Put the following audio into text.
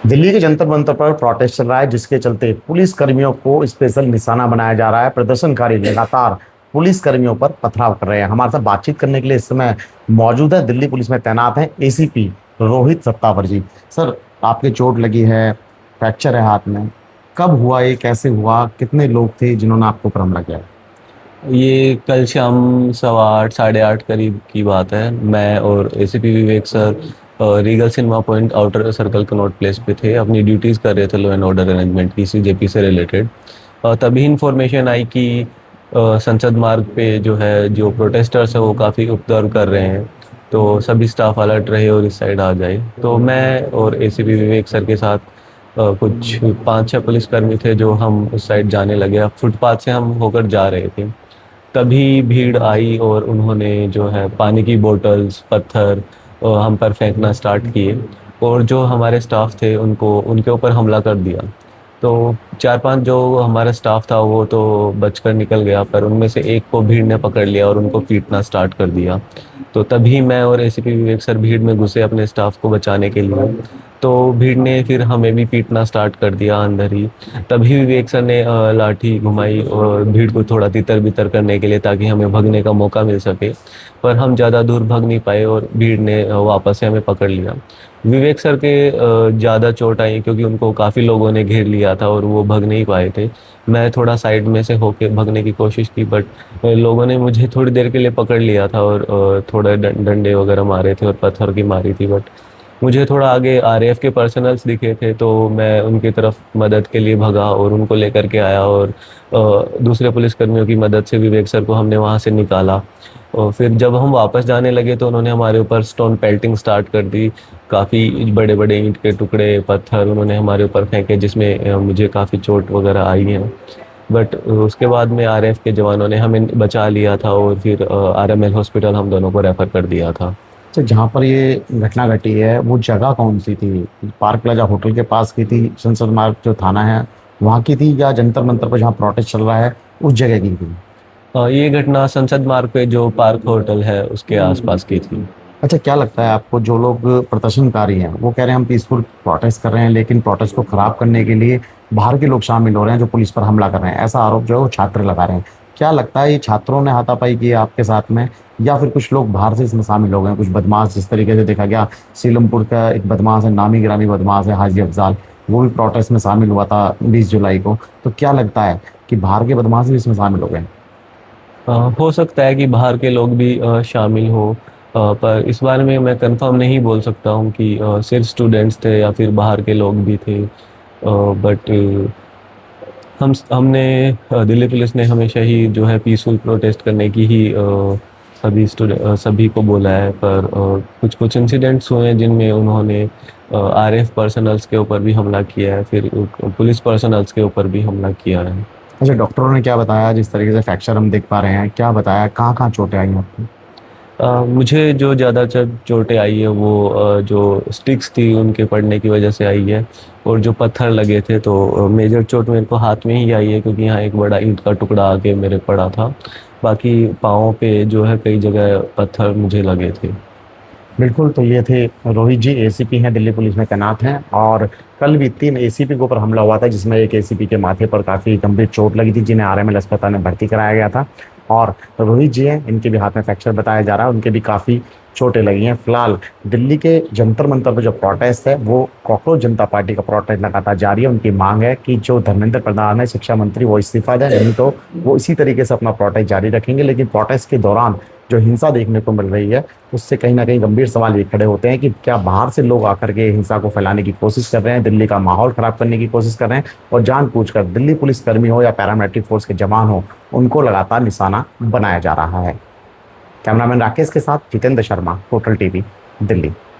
दिल्ली के जंतर मंतर पर प्रोटेस्ट चल रहा है, जिसके चलते पुलिस कर्मियों को स्पेशल निशाना बनाया जा रहा है। प्रदर्शनकारी लगातार पुलिस कर्मियों पर पथराव कर रहे हैं। हमारे साथ बातचीत करने के लिए इस समय मौजूद है, दिल्ली पुलिस में तैनात है एसीपी रोहित सत्तावर जी। सर, आपके चोट लगी है, फ्रैक्चर है हाथ में, कब हुआ ये, कैसे हुआ, कितने लोग थे जिन्होंने आपको ऊपर हमला किया? ये कल शाम 8:15 8:30 करीब की बात है। मैं और ACP Vivek sir Regal cinema point outer circle Connaught Place पे थे, अपनी ड्यूटीज़ कर रहे थे लॉ एंड ऑर्डर अरेंजमेंट की, सीजेपी से रिलेटेड। तभी इन्फॉर्मेशन आई कि संसद मार्ग पे जो है, जो प्रोटेस्टर्स है वो काफ़ी उपद्रव कर रहे हैं, तो सभी स्टाफ अलर्ट रहे और इस साइड आ जाए। तो मैं और एसीपी विवेक सर के साथ कुछ 5-6 पुलिसकर्मी थे, जो हम उस साइड जाने लगे। अब फुटपाथ से हम होकर जा रहे थे, तभी भीड़ आई और उन्होंने जो है पानी की बोतल्स, पत्थर हम पर फेंकना स्टार्ट किए, और जो हमारे स्टाफ थे उनको उनके ऊपर हमला कर दिया। तो 4-5 जो हमारा स्टाफ था वो तो बचकर निकल गया, पर उनमें से एक को भीड़ ने पकड़ लिया और उनको पीटना स्टार्ट कर दिया। तो तभी मैं और एसीपी विवेक सर भीड़ में घुसे अपने स्टाफ को बचाने के लिए। तो भीड़ ने फिर हमें भी पीटना स्टार्ट कर दिया अंदर ही। तभी विवेक सर ने लाठी घुमाई और भीड़ को थोड़ा तितर बितर करने के लिए, ताकि हमें भगने का मौका मिल सके। पर हम ज़्यादा दूर भाग नहीं पाए और भीड़ ने वापस से हमें पकड़ लिया। विवेक सर के ज़्यादा चोट आई क्योंकि उनको काफ़ी लोगों ने घेर लिया था और वो भग नहीं पाए थे। मैं थोड़ा साइड में से होके भगने की कोशिश की, बट लोगों ने मुझे थोड़ी देर के लिए पकड़ लिया था और थोड़े डंडे वगैरह मारे थे और पत्थर की मारी थी। बट मुझे थोड़ा आगे आरएएफ के पर्सनल्स दिखे थे, तो मैं उनकी तरफ मदद के लिए भगा और उनको लेकर के आया, और दूसरे पुलिसकर्मियों की मदद से विवेक सर को हमने वहाँ से निकाला। और फिर जब हम वापस जाने लगे तो उन्होंने हमारे ऊपर स्टोन पेल्टिंग स्टार्ट कर दी। काफ़ी बड़े बड़े ईंट के टुकड़े, पत्थर उन्होंने हमारे ऊपर फेंके, जिसमें मुझे काफ़ी चोट वगैरह आई है। बट उसके बाद में आरएएफ के जवानों ने हमें बचा लिया था और फिर आरएमएल हॉस्पिटल हम दोनों को रेफ़र कर दिया था। तो जहाँ पर ये घटना घटी है वो जगह कौन सी थी? पार्क प्लाजा होटल के पास की थी, संसद मार्ग जो थाना है वहाँ की थी, या जंतर मंतर पर जहाँ प्रोटेस्ट चल रहा है उस जगह की थी? ये घटना संसद मार्ग पे जो पार्क होटल है उसके आसपास की थी। अच्छा, क्या लगता है आपको, जो लोग प्रदर्शनकारी हैं वो कह रहे हैं हम पीसफुल प्रोटेस्ट कर रहे हैं, लेकिन प्रोटेस्ट को खराब करने के लिए बाहर के लोग शामिल हो रहे हैं जो पुलिस पर हमला कर रहे हैं, ऐसा आरोप जो है वो छात्र लगा रहे हैं। क्या लगता है, ये छात्रों ने हाथापाई की है आपके साथ में, या फिर कुछ लोग बाहर से इसमें शामिल हो गए हैं, कुछ बदमाश? जिस तरीके से देखा गया, सीलमपुर का एक बदमाश है, नामी गिरामी बदमाश है हाजी अफजाल, वो भी प्रोटेस्ट में शामिल हुआ था 20 जुलाई को। तो क्या लगता है कि बाहर के बदमाश भी इसमें शामिल हो गए? हो सकता है कि बाहर के लोग भी शामिल हो, पर इस बारे में मैं कंफर्म नहीं बोल सकता हूँ कि सिर्फ स्टूडेंट्स थे या फिर बाहर के लोग भी थे। बट हमने दिल्ली पुलिस ने हमेशा ही जो है पीसफुल प्रोटेस्ट करने की ही सभी को बोला है। पर कुछ कुछ इंसिडेंट्स हुए हैं जिनमें उन्होंने आरएएफ पर्सनल्स के ऊपर भी हमला किया है, फिर पुलिस पर्सनल्स के ऊपर भी हमला किया है। अच्छा, डॉक्टरों ने क्या बताया? जिस तरीके से फ्रैक्चर हम देख पा रहे हैं, क्या बताया, कहाँ कहाँ चोटें आई हैं आपको? मुझे जो ज़्यादातर चोटें आई है वो जो स्टिक्स थी उनके पड़ने की वजह से आई है, और जो पत्थर लगे थे, तो मेजर चोट मेरे को हाथ में ही आई है क्योंकि यहाँ एक बड़ा ईंट का टुकड़ा आके मेरे पड़ा था। बाकी पाँव पे जो है कई जगह पत्थर मुझे लगे थे। बिल्कुल, तो ये थे रोहित जी, एसीपी हैं, दिल्ली पुलिस में तैनात हैं। और कल भी 3 एसीपी के ऊपर हमला हुआ था, जिसमें एक एसीपी के माथे पर काफ़ी गंभीर चोट लगी थी, जिन्हें आरएमएल अस्पताल में भर्ती कराया गया था। और रोहित जी हैं, इनके भी हाथ में फ्रैक्चर बताया जा रहा है, उनके भी काफ़ी चोटें लगी हैं। फिलहाल दिल्ली के जंतर मंतर पर जो प्रोटेस्ट है वो कॉकरोच जनता पार्टी का प्रोटेस्ट लगातार जारी है। उनकी मांग है कि जो धर्मेंद्र प्रधान है, शिक्षा मंत्री, वो इस्तीफा दें, नहीं तो वो इसी तरीके से अपना प्रोटेस्ट जारी रखेंगे। लेकिन प्रोटेस्ट के दौरान जो हिंसा देखने को मिल रही है, उससे कहीं ना कहीं गंभीर सवाल ये खड़े होते हैं कि क्या बाहर से लोग आकर के हिंसा को फैलाने की कोशिश कर रहे हैं, दिल्ली का माहौल खराब करने की कोशिश कर रहे हैं, और जानबूझकर दिल्ली पुलिस कर्मी हो या पैरामिलिट्री फोर्स के जवान हो, उनको लगातार निशाना बनाया जा रहा है। कैमरामैन राकेश के साथ जितेंद्र शर्मा, टोटल टीवी, दिल्ली।